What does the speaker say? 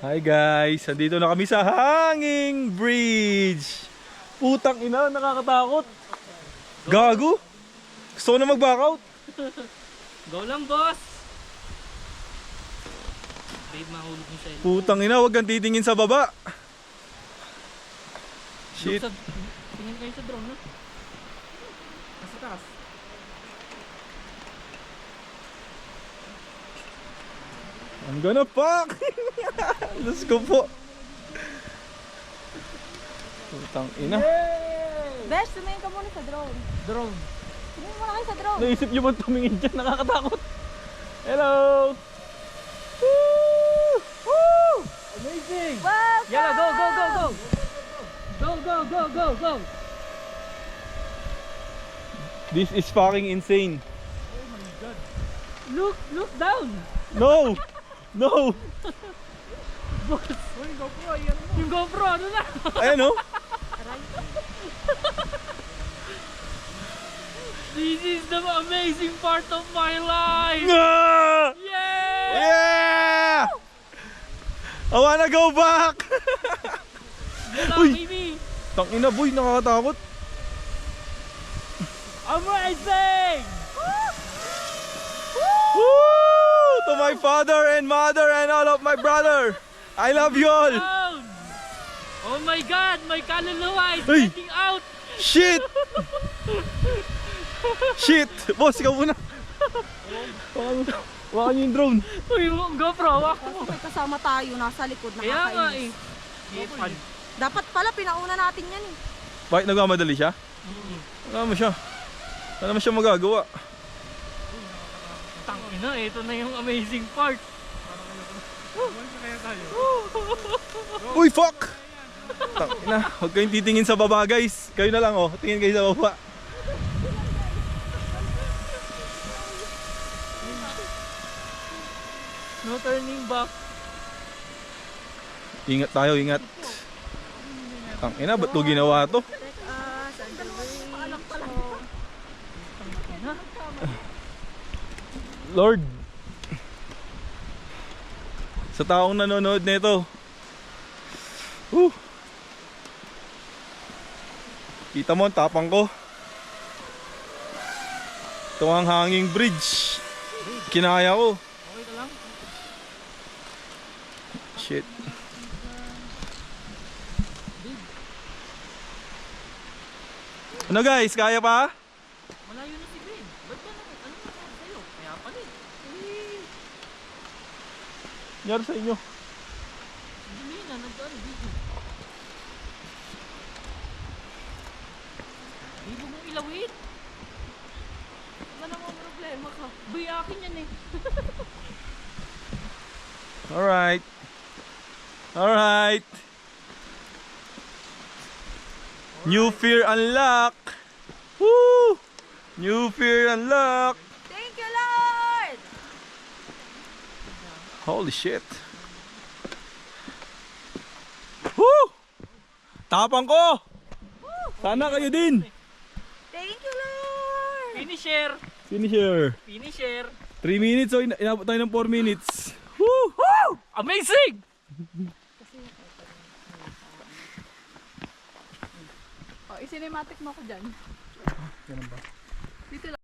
Hi guys, andito na kami sa Hanging Bridge. Putang ina, nakakatakot. Gago. Gusto ko na mag-back out. Go lang, boss! Babe, mahulog mo siya. Putang ina, huwag kang titingin sa baba. Shit. Tingin kayo sa drone, no? Nasa taas. I'm gonna fuck. Let's go po. Putang ina. Besh, tumingin ka muna sa drone. Drone. Tumingin muna kayo sa drone. Naisip nyo ba tumingin dyan? Nakakatakot. Hello. Woo! Amazing! Welcome! Yalla, go, go, go, go! Go, go, go, go, go! This is fucking insane. Look down! No. No. Boss! Yung GoPro, yan mo. Yung GoPro, ano na? Ayan oh. This is the amazing part of my life! Ah! Yeah! Yeah! I wanna go back. Yalla, Uy! baby! Tangina boy, nakakatakot. Amazing! Woo! To my father and mother and all of my brother. I love you all. Down! Oh my God! My kaluluwa is Uy! getting out! Shit! Shit! Boss, ikaw muna. Waka niyo yung drone. Uy, GoPro, wak mo! May kasama tayo, nasa likod, Kaya nga eh. nakakainis. Dapat pala, pinauna natin yan eh. Bakit nagmamadali siya? Wala mo siya. Wala mo siya magagawa. Tangina, ito na yung amazing part. Uy, fuck! Tangina, huwag kayong titingin sa baba guys. Kayo na lang oh, tingin kayo sa baba. No turning back. Ingat tayo, ingat. Tangina, ba't to ginawa to? Lord, sa taong nanonood nito, kita mo ang tapang ko. Ito ang hanging bridge. Kinaya ko. Okay ka lang? Shit. Ano guys, kaya pa? Malayo na si Ben. Ba't ka naman? Ano nangyari sa'yo? Kaya pala eh. Nangyari sa inyo. Hindi na, nag-ano, video. Hindi mo mong ilawin. Wala namang problema ka. Bay, akin yan eh. Alright. Alright. New fear unlock. Woo! New fear unlock. Thank you, Lord! Holy shit. Woo! Tapang ko. Sana kayo din. Thank you, Lord! Finisher! Finisher. Finisher! 3 minutes, so inabot tayo ng 4 minutes. Woo! Woo! Amazing! Oh, isinematic mo ko dyan. Ganun ba? Dito lang.